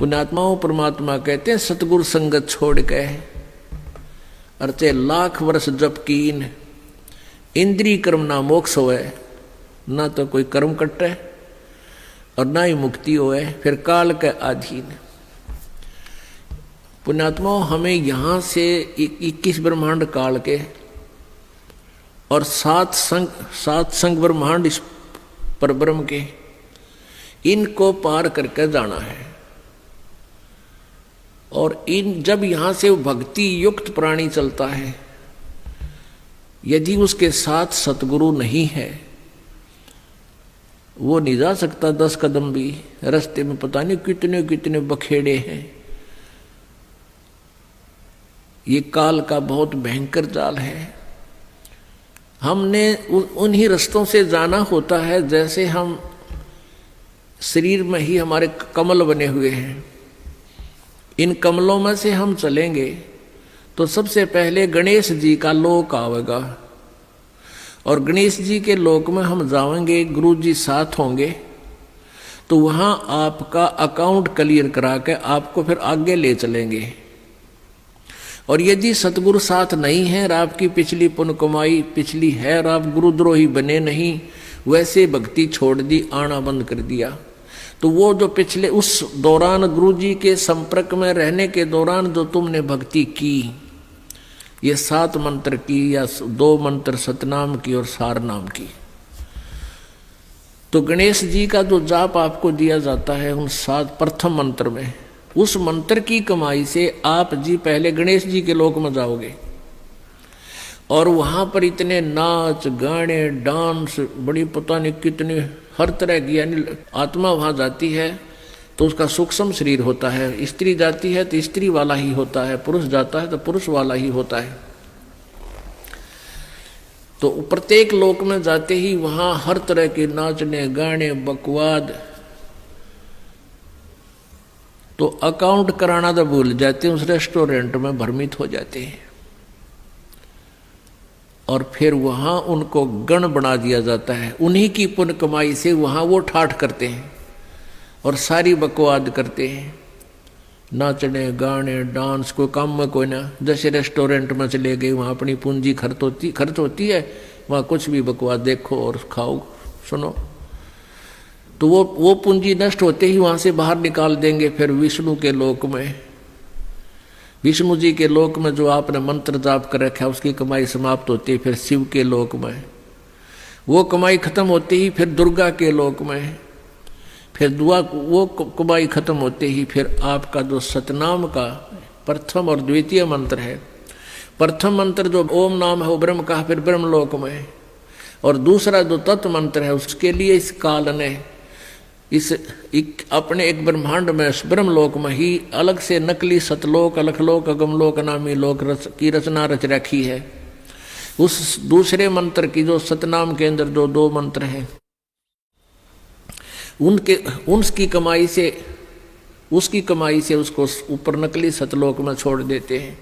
पुण्यात्माओं परमात्मा कहते हैं सतगुरु संगत छोड़ के अर्चे लाख वर्ष जप कीन, इंद्रिय कर्म ना मोक्ष होए, ना तो कोई कर्म कटे और ना ही मुक्ति होए, फिर काल के अधीन। पुण्यात्माओं हमें यहाँ से 21 ब्रह्मांड काल के और 7 संग ब्रह्मांड इस परब्रह्म के, इनको पार करके जाना है। और जब यहाँ से भक्ति युक्त प्राणी चलता है, यदि उसके साथ सतगुरु नहीं है, वो नहीं जा सकता 10 कदम भी। रास्ते में पता नहीं कितने कितने बखेड़े हैं। ये काल का बहुत भयंकर जाल है। हमने उन्हीं रास्तों से जाना होता है, जैसे हम शरीर में ही हमारे कमल बने हुए हैं। इन कमलों में से हम चलेंगे तो सबसे पहले गणेश जी का लोक आवेगा, और गणेश जी के लोक में हम जाएंगे, गुरु जी साथ होंगे, तो वहाँ आपका अकाउंट क्लियर करा के आपको फिर आगे ले चलेंगे। और यदि सतगुरु साथ नहीं है और आपकी पिछली पुण्य कमाई पिछली है और आप गुरुद्रोही बने नहीं, वैसे भक्ति छोड़ दी, आना बंद कर दिया, तो वो जो पिछले उस दौरान गुरु जी के संपर्क में रहने के दौरान जो तुमने भक्ति की, ये 7 मंत्र की या 2 मंत्र सतनाम की और सार नाम की, तो गणेश जी का जो जाप आपको दिया जाता है उन 7 प्रथम मंत्र में, उस मंत्र की कमाई से आप जी पहले गणेश जी के लोक में जाओगे। और वहां पर इतने नाच गाने डांस, बड़ी पता नहीं कितने हर तरह की, यानी आत्मा वहां जाती है तो उसका सूक्ष्म शरीर होता है, स्त्री जाती है तो स्त्री वाला ही होता है, पुरुष जाता है तो पुरुष वाला ही होता है। तो प्रत्येक लोक में जाते ही वहां हर तरह के नाचने गाने बकवाद, तो अकाउंट कराना तो भूल जाते हैं, उस रेस्टोरेंट में भ्रमित हो जाते हैं। और फिर वहां उनको गण बना दिया जाता है, उन्हीं की पुण्य कमाई से वहां वो ठाठ करते हैं और सारी बकवाद करते हैं, नाचने गाने डांस, कोई काम में कोई ना, जैसे रेस्टोरेंट में चले गए वहां अपनी पूंजी खर्च होती है, वहां कुछ भी बकवाद देखो और खाओ सुनो, तो वो पूंजी नष्ट होते ही वहां से बाहर निकाल देंगे। फिर विष्णु के लोक में, विष्णु जी के लोक में जो आपने मंत्र जाप कर रखा है उसकी कमाई समाप्त होती है। फिर शिव के लोक में वो कमाई खत्म होते ही फिर दुर्गा के लोक में, फिर वो कमाई खत्म होते ही फिर आपका जो सतनाम का प्रथम और द्वितीय मंत्र है, प्रथम मंत्र जो ओम नाम है वो ब्रह्म का, फिर ब्रह्म लोक में, और दूसरा जो तत्व मंत्र है उसके लिए इस काल ने अपने एक ब्रह्मांड में ब्रह्मलोक में ही अलग से नकली सतलोक अलखलोक अगमलोक नामी लोक की रचना रच रखी है। उस दूसरे मंत्र की जो सतनाम के अंदर जो 2 मंत्र हैं उसकी कमाई से उसको ऊपर नकली सतलोक में छोड़ देते हैं।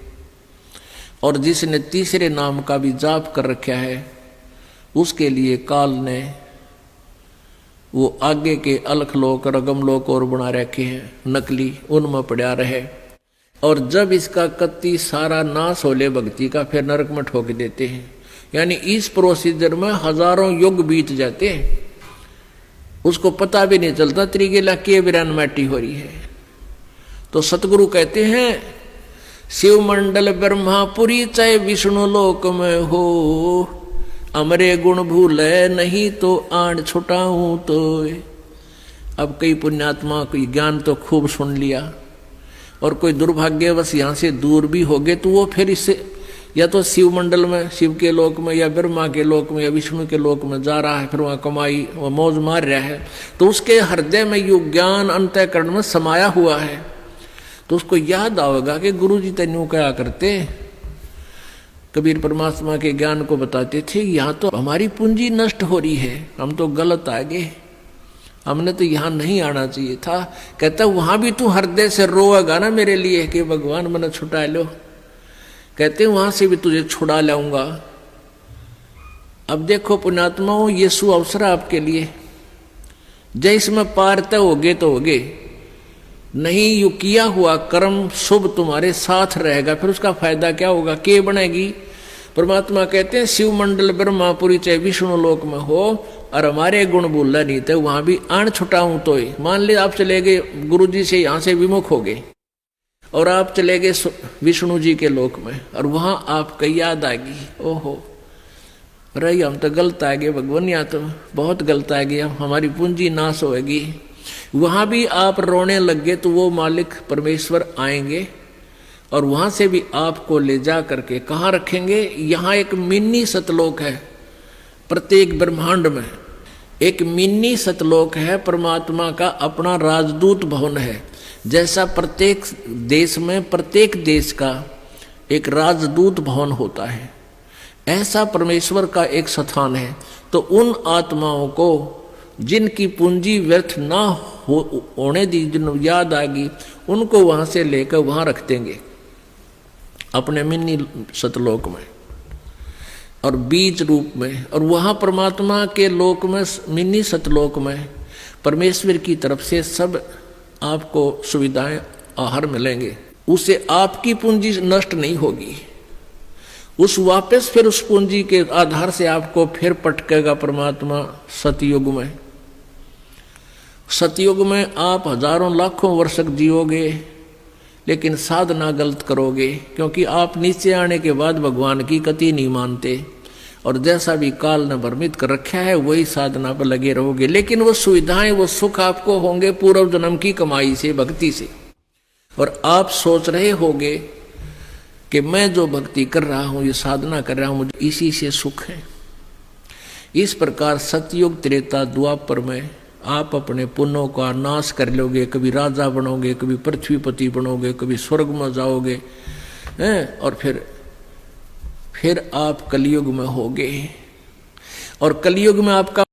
और जिसने तीसरे नाम का भी जाप कर रखा है उसके लिए काल ने वो आगे के अलखलोक और अगमलोक और बना रखे हैं नकली, उनमें पड़ा रहे। और जब इसका कत्ती सारा नाश होले भक्ति का, फिर नरक में ठोक देते हैं। यानी इस प्रोसीजर में हजारों युग बीत जाते हैं, उसको पता भी नहीं चलता त्रिगेला के विरान माटी हो रही है। तो सतगुरु कहते हैं शिव मंडल ब्रह्मापुरी चाहे विष्णु लोक में हो, अमरे गुण भूले नहीं तो आण छुटाऊं तो। अब कई पुण्यात्मा कोई ज्ञान तो खूब सुन लिया और कोई दुर्भाग्यवश यहाँ से दूर भी हो गए, तो वो फिर इससे या तो शिव मंडल में, शिव के लोक में, या ब्रह्मा के लोक में, या विष्णु के लोक में जा रहा है, फिर वहाँ कमाई वह मौज मार रहा है। तो उसके हृदय में यो ज्ञान अंतःकरण में समाया हुआ है, तो उसको याद आवेगा कि गुरु जी तेनू क्या करते। कबीर परमात्मा के ज्ञान को बताते थे, यहाँ तो हमारी पूंजी नष्ट हो रही है, हम तो गलत आ गए, हमने तो यहाँ नहीं आना चाहिए था। कहता वहां भी तू हृदय से रोएगा ना मेरे लिए कि भगवान मैंने छुटा लो, कहते वहां से भी तुझे छुड़ा लाऊंगा। अब देखो पुण्यात्माओं, ये सु अवसर आपके लिए, जय इसमें पार तय होगे तो होगे, नहीं यू किया हुआ कर्म शुभ तुम्हारे साथ रहेगा, फिर उसका फायदा क्या होगा, के बनेगी। परमात्मा कहते हैं शिव मंडल ब्रह्मापुरी चाहे विष्णु लोक में हो और हमारे गुण बोला नहीं तो वहां भी आण छुटाऊं तो ही। मान ली आप चले गए गुरु जी से, यहां से विमुख हो गए और आप चले गए विष्णु जी के लोक में और वहां आपको याद आ गई, ओहो रही हम तो गलत आ गए भगवान, या तो बहुत गलत आ गया, हमारी पूंजी नाश होगी। वहां भी आप रोने लग गए तो वो मालिक परमेश्वर आएंगे और वहां से भी आपको ले जा करके कहाँ रखेंगे। यहाँ एक मिनी सतलोक है, प्रत्येक ब्रह्मांड में एक मिनी सतलोक है, परमात्मा का अपना राजदूत भवन है। जैसा प्रत्येक देश में प्रत्येक देश का एक राजदूत भवन होता है, ऐसा परमेश्वर का एक स्थान है। तो उन आत्माओं को जिनकी पूंजी व्यर्थ ना होने दी, जिन याद आ गई, उनको वहां से लेकर वहां रख देंगे अपने मिनी सतलोक में और बीज रूप में। और वहां परमात्मा के लोक में, मिनी सतलोक में परमेश्वर की तरफ से सब आपको सुविधाएं आहार मिलेंगे, उससे आपकी पूंजी नष्ट नहीं होगी। उस वापस फिर उस पूंजी के आधार से आपको फिर पटकेगा परमात्मा सतयुग में। सतयुग में आप हजारों लाखों वर्ष तक जियोगे, लेकिन साधना गलत करोगे, क्योंकि आप नीचे आने के बाद भगवान की कति नहीं मानते और जैसा भी काल ने भ्रमित कर रखा है वही साधना पर लगे रहोगे। लेकिन वो सुविधाएं, वो सुख आपको होंगे पूर्व जन्म की कमाई से, भक्ति से। और आप सोच रहे होगे कि मैं जो भक्ति कर रहा हूं, ये साधना कर रहा हूं, मुझे इसी से सुख है। इस प्रकार सतयुग त्रेता द्वापर में आप अपने पुण्यों का नाश कर लोगे, कभी राजा बनोगे, कभी पृथ्वीपति बनोगे, कभी स्वर्ग में जाओगे हैं, और फिर आप कलयुग में होगे। और कलयुग में आपका